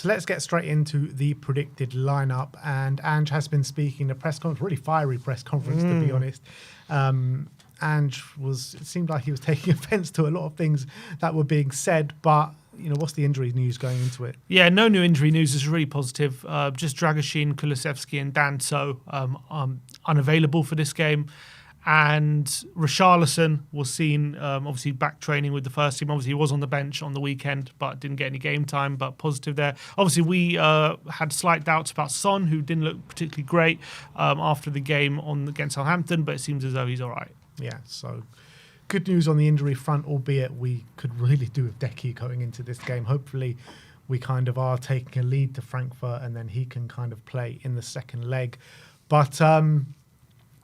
So let's get straight into the predicted lineup. And Ange has been speaking a press conference, really fiery press conference, to be honest. Ange it seemed like he was taking offence to a lot of things that were being said, but what's the injury news going into it? Yeah, no new injury news is really positive. Just Dragoshin, Kulusevski and Danso unavailable for this game. And Richarlison was seen obviously back training with the first team. Obviously he was on the bench on the weekend but didn't get any game time, but positive there. Obviously we had slight doubts about Son, who didn't look particularly great after the game against Southampton, but it seems as though he's all right. Yeah, so good news on the injury front, albeit we could really do with Decky going into this game. Hopefully we kind of are taking a lead to Frankfurt and then he can kind of play in the second leg. But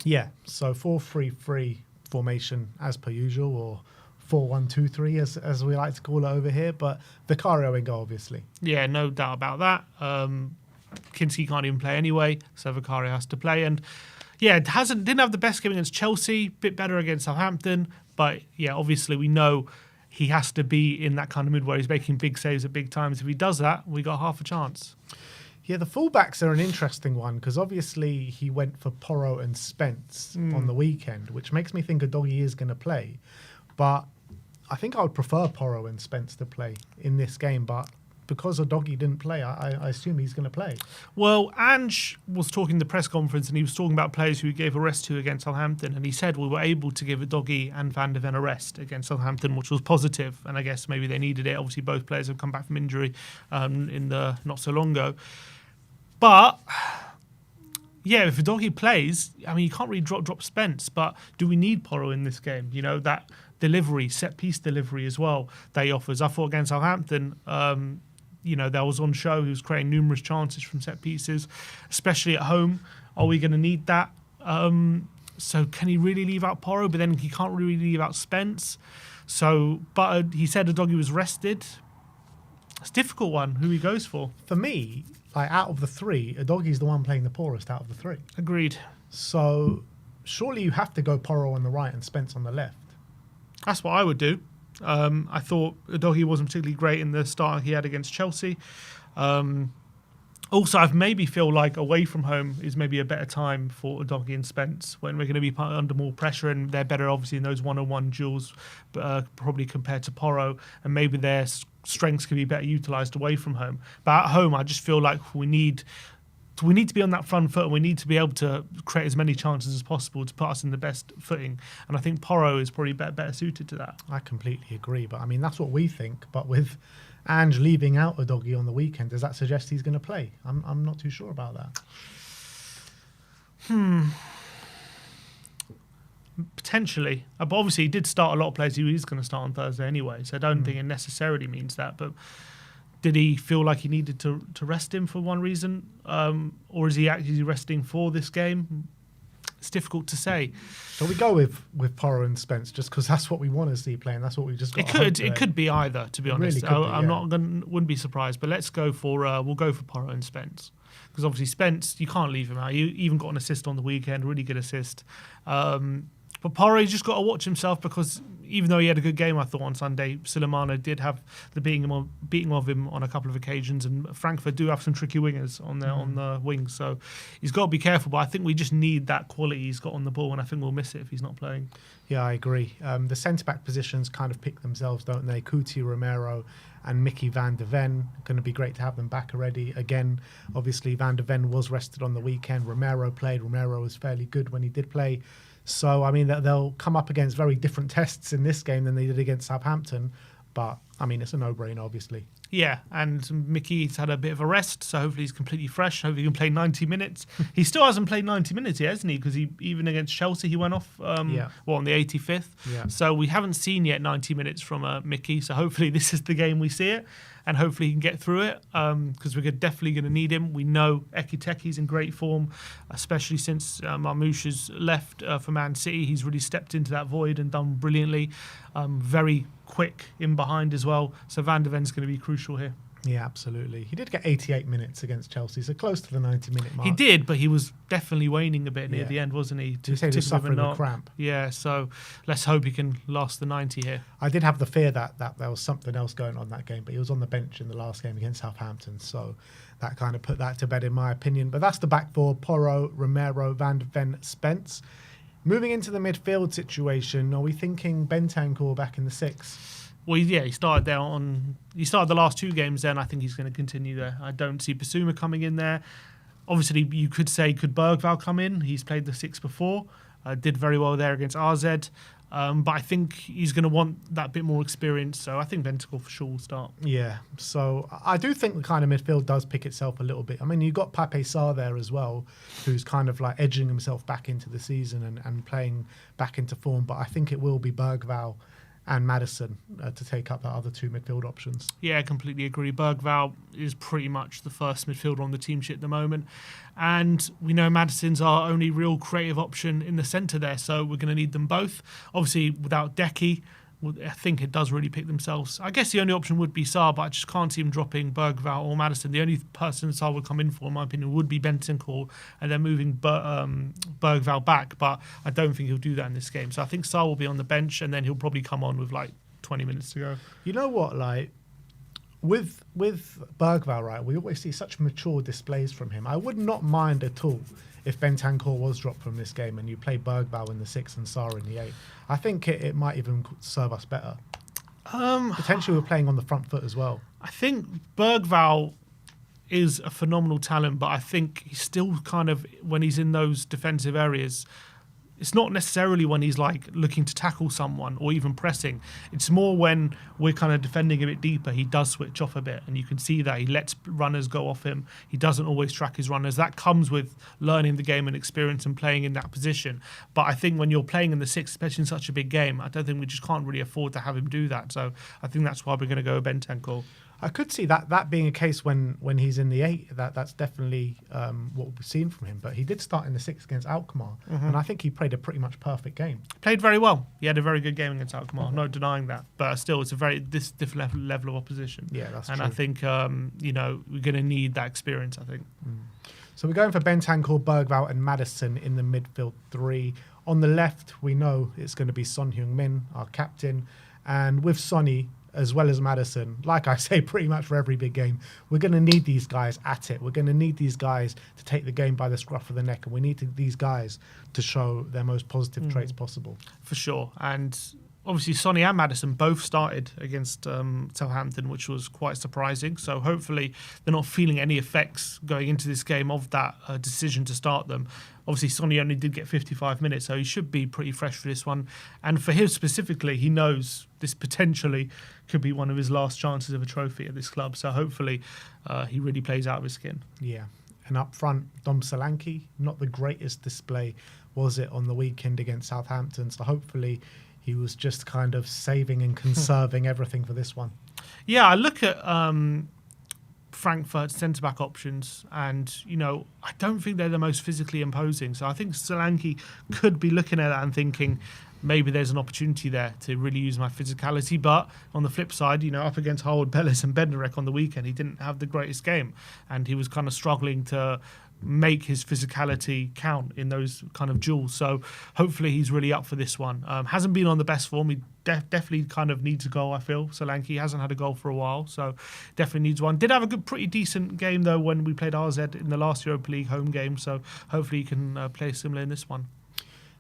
yeah, so 4-3-3 formation as per usual, or 4-1-2-3 as we like to call it over here, but Vicario in goal, obviously. Yeah, no doubt about that. Kinski can't even play anyway, so Vicario has to play. And yeah, didn't have the best game against Chelsea, bit better against Southampton, but yeah, obviously we know he has to be in that kind of mood where he's making big saves at big times. If he does that, we got half a chance. Yeah, the fullbacks are an interesting one because obviously he went for Porro and Spence on the weekend, which makes me think Udogie is going to play. But I think I would prefer Porro and Spence to play in this game. But because Udogie didn't play, I assume he's going to play. Well, Ange was talking in the press conference and he was talking about players who he gave a rest to against Southampton. And he said we were able to give Udogie and Van de Ven a rest against Southampton, which was positive. And I guess maybe they needed it. Obviously, both players have come back from injury in the not so long ago. But yeah, if Udogie plays, I mean, you can't really drop Spence. But do we need Porro in this game? That delivery, set piece delivery as well that he offers. I thought against Southampton, that was on show. He was creating numerous chances from set pieces, especially at home. Are we going to need that? So can he really leave out Porro? But then he can't really leave out Spence. So, but he said Udogie was rested. It's a difficult one, who he goes for. For me, out of the three, Udogie's the one playing the poorest out of the three. Agreed. So surely you have to go Porro on the right and Spence on the left. That's what I would do. I thought Udogie wasn't particularly great in the start he had against Chelsea. Also, I maybe feel like away from home is maybe a better time for Udogie and Spence when we're going to be under more pressure, and they're better obviously in those one-on-one duels, probably compared to Porro, and maybe their strengths can be better utilised away from home. But at home, I just feel like we need to be on that front foot, and we need to be able to create as many chances as possible to put us in the best footing. And I think Porro is probably better suited to that. I completely agree, but I mean that's what we think. But with Ange leaving out Udogie on the weekend, does that suggest he's going to play? I'm not too sure about that. Potentially. But obviously he did start a lot of players who he's going to start on Thursday anyway, so I don't think it necessarily means that. But did he feel like he needed to rest him for one reason? Or is he actually resting for this game? It's difficult to say. Shall we go with Porro and Spence just because that's what we want to see playing? That's what we just got. It could be either, to be honest. Wouldn't be surprised. But let's go for we'll go for Porro and Spence because obviously Spence, you can't leave him out. You even got an assist on the weekend, really good assist. But Porro, he's just got to watch himself because even though he had a good game, I thought on Sunday, Silimano did have the beating of him on a couple of occasions, and Frankfurt do have some tricky wingers on the wings, so he's got to be careful. But I think we just need that quality he's got on the ball, and I think we'll miss it if he's not playing. Yeah, I agree. The centre-back positions kind of pick themselves, don't they? Kuti, Romero and Mickey Van de Ven. Going to be great to have them back already. Again, obviously Van de Ven was rested on the weekend. Romero played. Romero was fairly good when he did play. So, I mean, they'll come up against very different tests in this game than they did against Southampton. But, I mean, it's a no-brainer, obviously. Yeah, and Mickey's had a bit of a rest, so hopefully he's completely fresh. Hopefully he can play 90 minutes. He still hasn't played 90 minutes yet, hasn't he? Because even against Chelsea, he went off on the 85th. Yeah. So we haven't seen yet 90 minutes from Mickey, so hopefully this is the game we see it. And hopefully he can get through it because we're definitely going to need him. We know Ekiteke's in great form, especially since Marmoush has left for Man City. He's really stepped into that void and done brilliantly. Very quick in behind as well. So Van de Ven's going to be crucial here. Yeah, absolutely. He did get 88 minutes against Chelsea, so close to the 90-minute mark. He did, but he was definitely waning a bit near Yeah. the end, wasn't he? You say he was suffering a cramp. Yeah, so let's hope he can last the 90 here. I did have the fear that there was something else going on that game, but he was on the bench in the last game against Southampton, so that kind of put that to bed in my opinion. But that's the back four: Porro, Romero, Van de Ven, Spence. Moving into the midfield situation, are we thinking Bentancur back in the six? Well, yeah, he started the last two games there, and I think he's going to continue there. I don't see Basuma coming in there. Obviously, you could say, could Bergvall come in? He's played the six before, did very well there against RZ. But I think he's going to want that bit more experience, so I think Bentancur for sure will start. Yeah, so I do think the kind of midfield does pick itself a little bit. I mean, you've got Pape Sarr there as well, who's kind of like edging himself back into the season and playing back into form, but I think it will be Bergvall and Maddison to take up the other two midfield options. Yeah, I completely agree. Bergvall is pretty much the first midfielder on the team sheet at the moment. And we know Maddison's our only real creative option in the centre there, so we're going to need them both. Obviously, without Decky, I think it does really pick themselves. I guess the only option would be Sarr, but I just can't see him dropping Bergvall or Maddison. The only person Sarr would come in for, in my opinion, would be Bentancur, and then moving Bergvall back. But I don't think he'll do that in this game. So I think Sarr will be on the bench, and then he'll probably come on with like 20 minutes to go. You know what, like with Bergvall, right? We always see such mature displays from him. I would not mind at all if Bentancur was dropped from this game and you play Bergvall in the 6 and Sarr in the 8. I think it might even serve us better. Potentially we're playing on the front foot as well. I think Bergvall is a phenomenal talent, but I think he's still kind of, when he's in those defensive areas, it's not necessarily when he's like looking to tackle someone or even pressing. It's more when we're kind of defending a bit deeper, he does switch off a bit, and you can see that he lets runners go off him. He doesn't always track his runners. That comes with learning the game and experience and playing in that position. But I think when you're playing in the 6, especially in such a big game, I don't think we just can't really afford to have him do that. So I think that's why we're going to go Bentancur. I could see that being a case when he's in the 8. That's definitely what we've seen from him. But he did start in the 6 against Alkmaar, and I think he played a pretty much perfect game. Played very well. He had a very good game against Alkmaar, no denying that. But still, it's a very different level of opposition. Yeah, that's and true. I think we're going to need that experience, I think. So we're going for Bentancur, Bergvall and Maddison in the midfield 3. On the left, we know it's going to be Son Heung-min, our captain. And with Sonny, as well as Maddison, like I say pretty much for every big game, we're going to need these guys at it. We're going to need these guys to take the game by the scruff of the neck, and we need these guys to show their most positive traits possible. For sure. And obviously Sonny and Maddison both started against Southampton, which was quite surprising. So hopefully they're not feeling any effects going into this game of that decision to start them. Obviously, Sonny only did get 55 minutes, so he should be pretty fresh for this one. And for him specifically, he knows this potentially could be one of his last chances of a trophy at this club. So hopefully he really plays out of his skin. Yeah. And up front, Dom Solanke, not the greatest display, was it, on the weekend against Southampton. So hopefully he was just kind of saving and conserving everything for this one. Yeah, I look at Frankfurt centre-back options, and I don't think they're the most physically imposing. So I think Solanke could be looking at that and thinking maybe there's an opportunity there to really use my physicality. But on the flip side, up against Howard Bellis and Bednarek on the weekend, he didn't have the greatest game, and he was kind of struggling to make his physicality count in those kind of duels. So hopefully he's really up for this one. Hasn't been on the best form. He definitely kind of needs a goal, I feel. Solanke hasn't had a goal for a while, so definitely needs one. Did have a pretty decent game, though, when we played RZ in the last Europa League home game, so hopefully he can play similar in this one.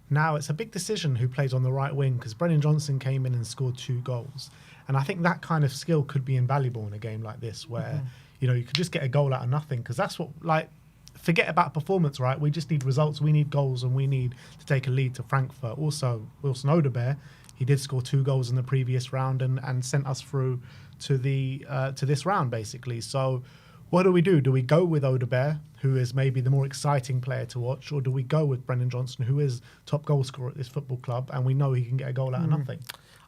Now, it's a big decision who plays on the right wing, because Brennan Johnson came in and scored 2 goals. And I think that kind of skill could be invaluable in a game like this, where, you could just get a goal out of nothing, because that's what, forget about performance, right? We just need results. We need goals, and we need to take a lead to Frankfurt. Also, Wilson Odebear, he did score 2 goals in the previous round and sent us through to this round, basically. So what do we do? Do we go with Odebear, who is maybe the more exciting player to watch, or do we go with Brennan Johnson, who is top goal scorer at this football club, and we know he can get a goal out of nothing?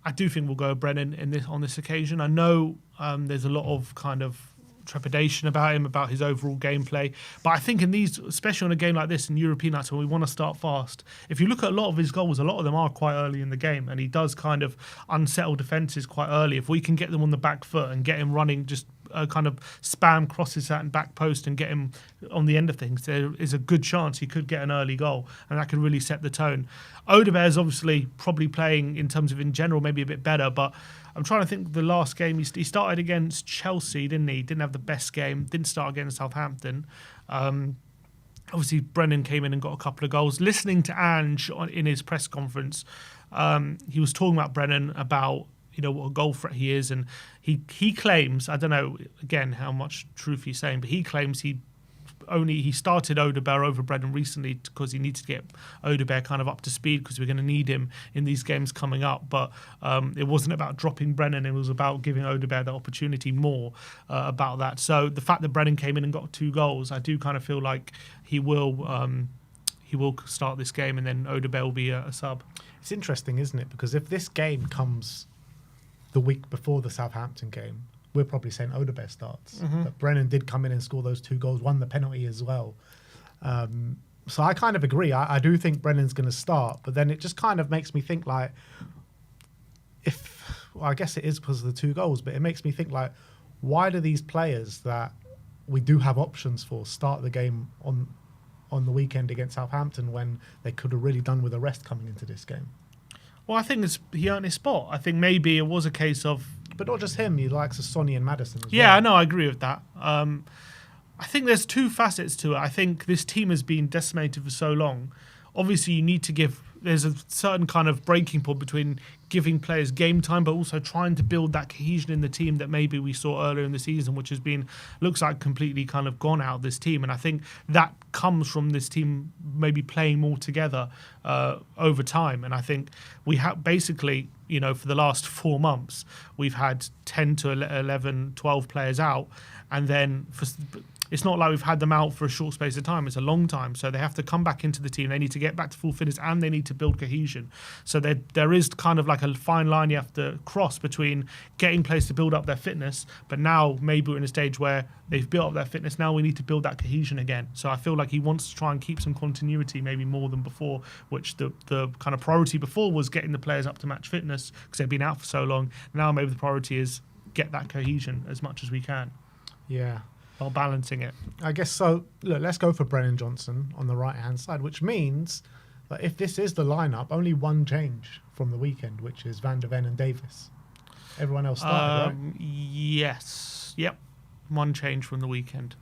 I do think we'll go Brennan on this occasion. I know there's a lot of kind of trepidation about him, about his overall gameplay. But I think in these, especially on a game like this in European nights when we want to start fast, if you look at a lot of his goals, a lot of them are quite early in the game, and he does kind of unsettle defences quite early. If we can get them on the back foot and get him running just kind of spam crosses out and back post and get him on the end of things, there is a good chance he could get an early goal, and that could really set the tone. Odegaard's obviously probably playing in terms of in general maybe a bit better, but I'm trying to think the last game he started against Chelsea, didn't he? Didn't have the best game. Didn't start against Southampton. Obviously, Brennan came in and got a couple of goals. Listening to Ange in his press conference, he was talking about Brennan, about what a goal threat he is, and he claims, I don't know again how much truth he's saying, but he claims he started Odegaard over Brennan recently because he needs to get Odegaard kind of up to speed because we're going to need him in these games coming up. But it wasn't about dropping Brennan; it was about giving Odegaard the opportunity more about that. So the fact that Brennan came in and got 2 goals, I do kind of feel like he will start this game, and then Odegaard will be a sub. It's interesting, isn't it? Because if this game comes the week before the Southampton game, we're probably saying Odegaard starts. But Brennan did come in and score those 2 goals, won the penalty as well. So I kind of agree. I do think Brennan's going to start, but then it just kind of makes me think like, I guess it is because of the 2 goals, but it makes me think like, why do these players that we do have options for start the game on the weekend against Southampton when they could have really done with a rest coming into this game? Well, I think he earned his spot. I think maybe it was a case of... But not just him, he likes Sonny and Maddison as well. Yeah, I know, I agree with that. I think there's 2 facets to it. I think this team has been decimated for so long. Obviously, you need to give... There's a certain kind of breaking point between giving players game time, but also trying to build that cohesion in the team that maybe we saw earlier in the season, which looks like completely kind of gone out of this team. And I think that comes from this team maybe playing more together over time. And I think we have basically, for the last 4 months, we've had 10 to 11, 12 players out. And then it's not like we've had them out for a short space of time. It's a long time. So they have to come back into the team. They need to get back to full fitness, and they need to build cohesion. So there is kind of like a fine line you have to cross between getting players to build up their fitness, but now maybe we're in a stage where they've built up their fitness. Now we need to build that cohesion again. So I feel like he wants to try and keep some continuity, maybe more than before, which the kind of priority before was getting the players up to match fitness because they've been out for so long. Now maybe the priority is get that cohesion as much as we can. Yeah. While balancing it. I guess so. Look, let's go for Brennan Johnson on the right-hand side, which means that if this is the lineup, only 1 change from the weekend, which is Van der Ven and Davis. Everyone else started, right? Yes. Yep. 1 change from the weekend,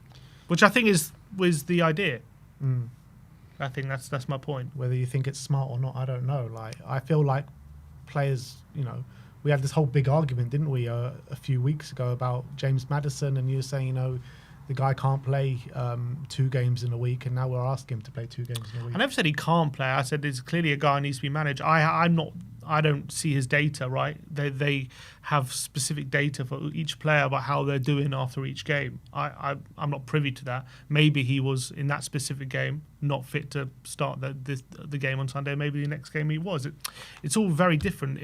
which I think was the idea. I think that's my point. Whether you think it's smart or not, I don't know. Like, I feel like players, we had this whole big argument, didn't we, a few weeks ago about James Maddison, and you were saying, the guy can't play 2 games in a week, and now we're asking him to play 2 games in a week. I never said he can't play. I said there's clearly a guy who needs to be managed. I don't see his data, right? They have specific data for each player about how they're doing after each game. I'm not privy to that. Maybe he was in that specific game not fit to start the game on Sunday. Maybe the next game he was. It's all very different.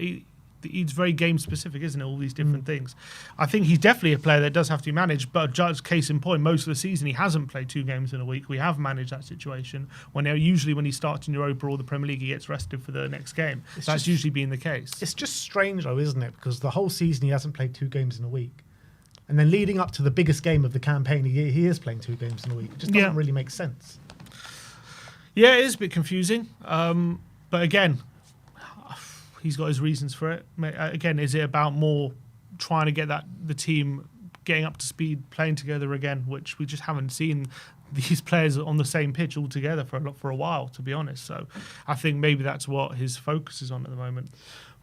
It's very game specific, isn't it? All these different things. I think he's definitely a player that does have to be managed. But just case in point, most of the season he hasn't played 2 games in a week. We have managed that situation. Usually when he starts in Europa or the Premier League, he gets rested for the next game. That's usually been the case. It's just strange, though, isn't it? Because the whole season he hasn't played 2 games in a week, and then leading up to the biggest game of the campaign, he is playing 2 games in a week. It just doesn't really make sense. Yeah, it is a bit confusing. But again, he's got his reasons for it. Again, is it about more trying to get the team getting up to speed, playing together again, which we just haven't seen these players on the same pitch all together for a while, to be honest. So I think maybe that's what his focus is on at the moment.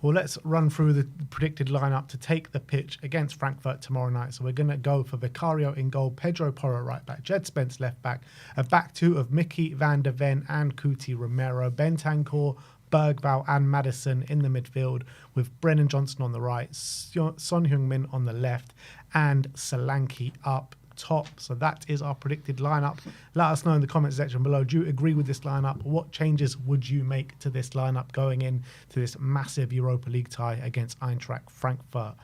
Well, let's run through the predicted lineup to take the pitch against Frankfurt tomorrow night. So we're going to go for Vicario in goal, Pedro Porro right back, Jed Spence left back, a back 2 of Mickey, Van der Ven and Kuti Romero, Bentancur, Bergvall and Maddison in the midfield, with Brennan Johnson on the right, Son Heung-min on the left, and Solanke up top. So that is our predicted lineup. Let us know in the comment section below. Do you agree with this lineup? What changes would you make to this lineup going in to this massive Europa League tie against Eintracht Frankfurt?